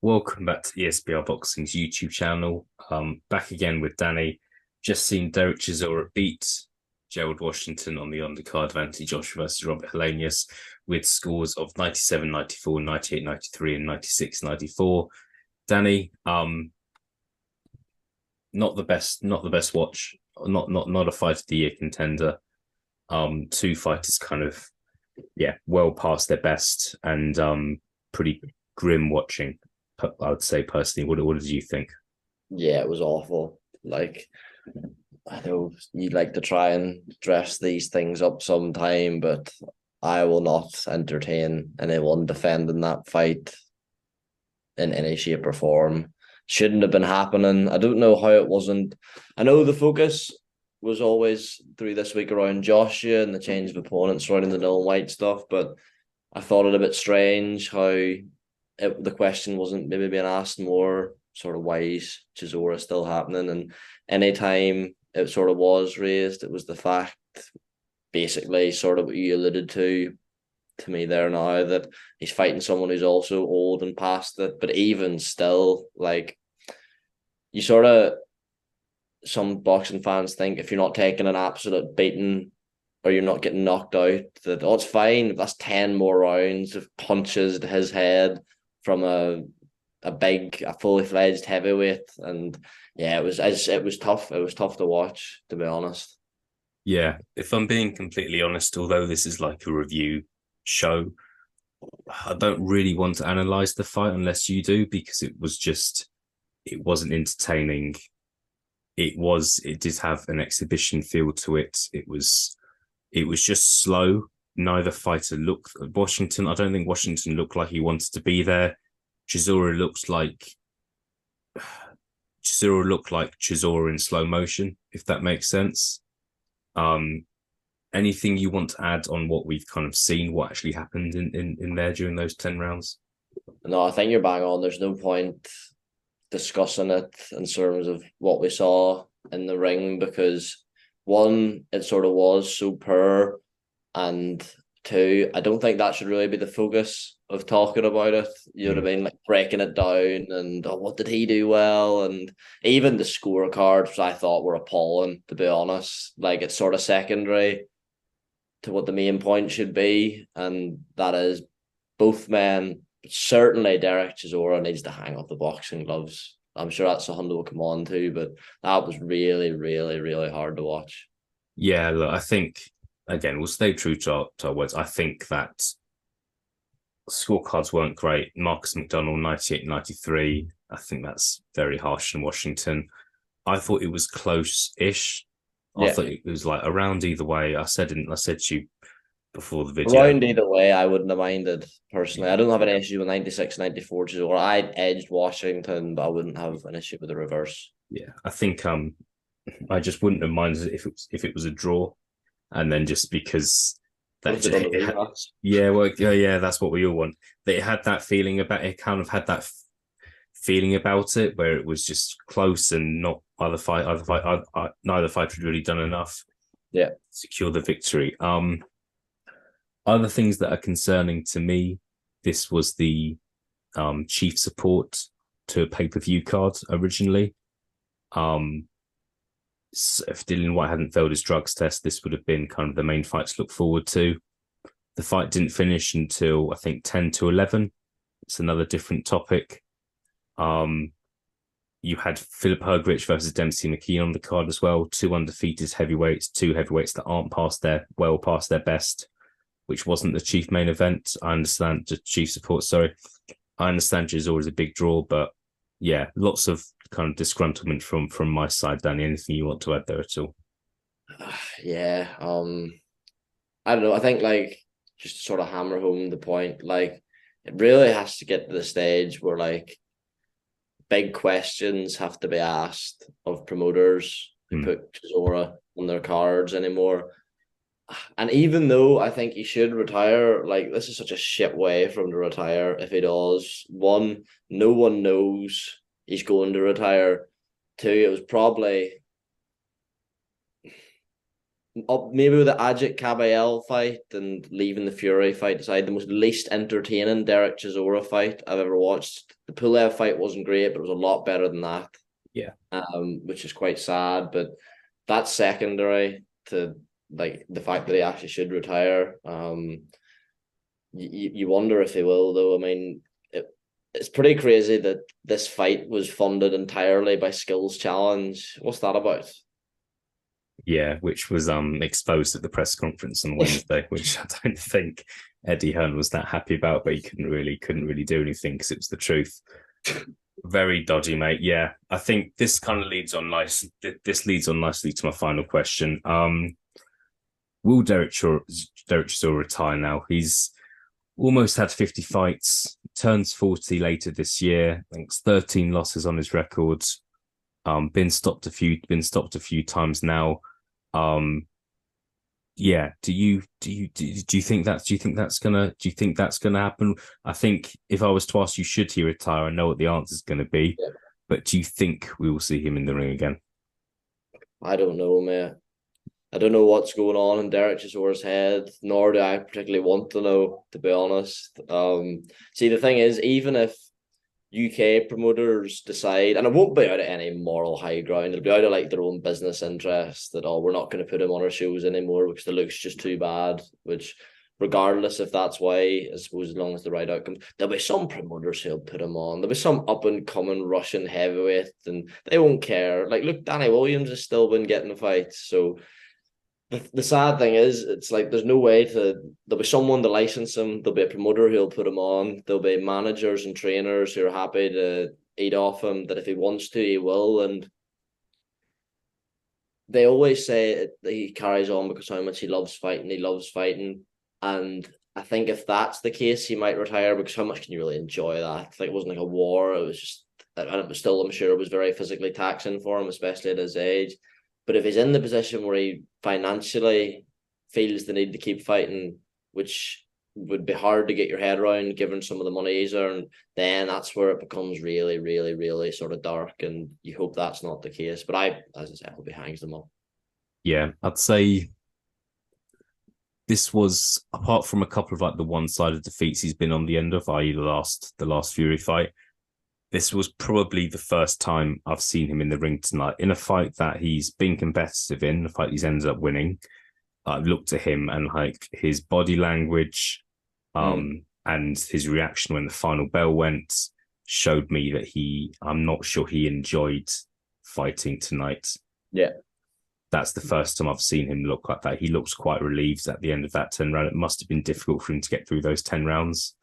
Welcome back to ESBR Boxing's YouTube channel. Back again with Danny. Just seen Derek Chisora beat Gerald Washington on the undercard of Anthony Joshua versus Robert Helenius with scores of 97-94, 98-93, and 96-94. Danny, not the best watch, not a fight of the year contender. Two fighters kind of well past their best and pretty grim watching. I would say personally. What did you think? Yeah, it was awful. Like, I know you'd like to try and dress these things up sometime, but I will not entertain anyone defending that fight in any shape or form. Shouldn't have been happening. I don't know how it wasn't. I know the focus was always through this week around Joshua and the change of opponents surrounding the Dylan White stuff, but I thought it a bit strange how the question wasn't maybe being asked more sort of why is Chisora still happening, and anytime it sort of was raised, it was the fact, basically sort of what you alluded to me there now, that he's fighting someone who's also old and past it. But even still, like, you sort of, some boxing fans think if you're not taking an absolute beating or you're not getting knocked out, that it's fine if that's 10 more rounds of punches to his head from a fully fledged heavyweight. And yeah, it was tough. It was tough to watch, to be honest. Yeah, if I'm being completely honest, although this is like a review show, I don't really want to analyze the fight unless you do, because it wasn't entertaining. It did have an exhibition feel to it. It was just slow. Neither fighter looked Washington. I don't think Washington looked like he wanted to be there. Chisora looked like Chisora in slow motion, if that makes sense. Um, Anything you want to add on what we've kind of seen, what actually happened in there during those 10 rounds? No, I think you're bang on. There's no point discussing it in terms of what we saw in the ring, because one, it sort of was so poor, and two, I don't think that should really be the focus of talking about it. You know what I Mm. mean? Like breaking it down and, oh, what did he do well? And even the scorecards, which I thought were appalling, to be honest. Like, it's sort of secondary to what the main point should be, and that is both men. Certainly, Derek Chisora needs to hang up the boxing gloves. I'm sure that's something we'll come on to, but that was really, really, really hard to watch. Yeah, look, I think again we'll stay true to our words. I think that scorecards weren't great. Marcus McDonald 98-93. I think that's very harsh in Washington. I thought it was close-ish. I Yeah. thought it was like around either way. I said to you before the video. Around either way, I wouldn't have minded personally. I don't have an issue with 96, 94 Chisora. I'd edged Washington, but I wouldn't have an issue with the reverse. Yeah, I think I just wouldn't have minded if it was a draw, and then just because What that if they done the it had, rematch? yeah, well, yeah, that's what we all want. That it had that feeling about it, kind of had that feeling about it, where it was just close and not neither fighter had really done enough Yeah. to secure the victory. Other things that are concerning to me, this was the chief support to a pay-per-view card originally. Um, if Dylan White hadn't failed his drugs test, this would have been kind of the main fight to look forward to. The fight didn't finish until I think 10-11. It's another different topic. Um, you had Philip Hergrich versus Dempsey McKee on the card as well. Two undefeated heavyweights, two heavyweights that aren't past their best, which wasn't the chief main event. I understand the chief support. Sorry, I understand is always a big draw, but yeah, lots of kind of disgruntlement from my side. Danny, anything you want to add there at all? Yeah. I don't know. I think, like, just to sort of hammer home the point, like, it really has to get to the stage where, like, big questions have to be asked of promoters who Hmm. put Chisora on their cards anymore. And even though I think he should retire, like, this is such a shit way for him to retire if he does. One, no one knows he's going to retire. Two, it was probably up maybe with the Ajit Kabayel fight and leaving the Fury fight aside, the most least entertaining Derek Chisora fight I've ever watched. The Pulev fight wasn't great, but it was a lot better than that. Yeah. Which is quite sad, but that's secondary to like the fact that he actually should retire. You wonder if he will, though. I mean, it's pretty crazy that this fight was funded entirely by Skills Challenge. What's that about? Yeah, which was exposed at the press conference on Wednesday, which I don't think Eddie Hearn was that happy about, but he couldn't really do anything because it was the truth. Very dodgy, mate. Yeah, I think this kind of leads on nice. This leads on nicely to my final question. Will Derek Chisora retire now? He's almost had 50 fights, turns 40 later this year. I think it's 13 losses on his record. Been stopped a few times now. Yeah. Do you think that's gonna happen? I think if I was to ask you, should he retire? I know what the answer is going to be, Yeah. but do you think we will see him in the ring again? I don't know, mate. I don't know what's going on in Derek Chisora's head, nor do I particularly want to know, to be honest. See, the thing is, even if UK promoters decide, and it won't be out of any moral high ground, it'll be out of like their own business interest that, oh, we're not going to put him on our shows anymore because the look's just too bad, which regardless if that's why, I suppose as long as the right outcome, there'll be some promoters who'll put him on. There'll be some up and coming Russian heavyweight and they won't care. Like, look, Danny Williams has still been getting fights. So the sad thing is, it's like there's no way to. There'll be someone to license him. There'll be a promoter who'll put him on. There'll be managers and trainers who are happy to eat off him. That if he wants to, he will. And they always say he carries on because how much he loves fighting. He loves fighting, and I think if that's the case, he might retire because how much can you really enjoy that? Like it wasn't like a war. It was just, and it was still, I'm sure, it was very physically taxing for him, especially at his age. But if he's in the position where he financially feels the need to keep fighting, which would be hard to get your head around given some of the money he's earned, then that's where it becomes really, really, really sort of dark. And you hope that's not the case. But as I said, hope he hangs them up. Yeah, I'd say this was, apart from a couple of like the one-sided defeats he's been on the end of, i.e. the last Fury fight, this was probably the first time I've seen him in the ring tonight in a fight that he's been competitive in, a fight he's ended up winning. I've looked at him and like his body language and his reaction when the final bell went showed me that I'm not sure he enjoyed fighting tonight. Yeah. That's the first time I've seen him look like that. He looks quite relieved at the end of that 10 round. It must have been difficult for him to get through those 10 rounds.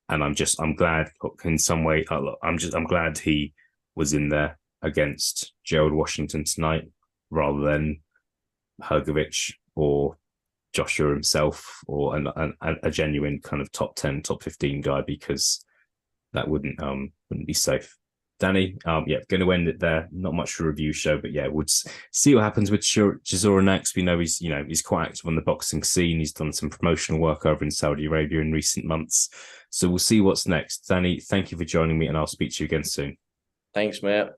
And I'm glad in some way, I'm glad he was in there against Gerald Washington tonight rather than Hrgovic or Joshua himself or a genuine kind of top 10, top 15 guy, because that wouldn't be safe. Danny, yeah, going to end it there. Not much for a review show, but yeah, we'll see what happens with Chisora next. We know he's quite active on the boxing scene. He's done some promotional work over in Saudi Arabia in recent months. So we'll see what's next. Danny, thank you for joining me, and I'll speak to you again soon. Thanks, mate.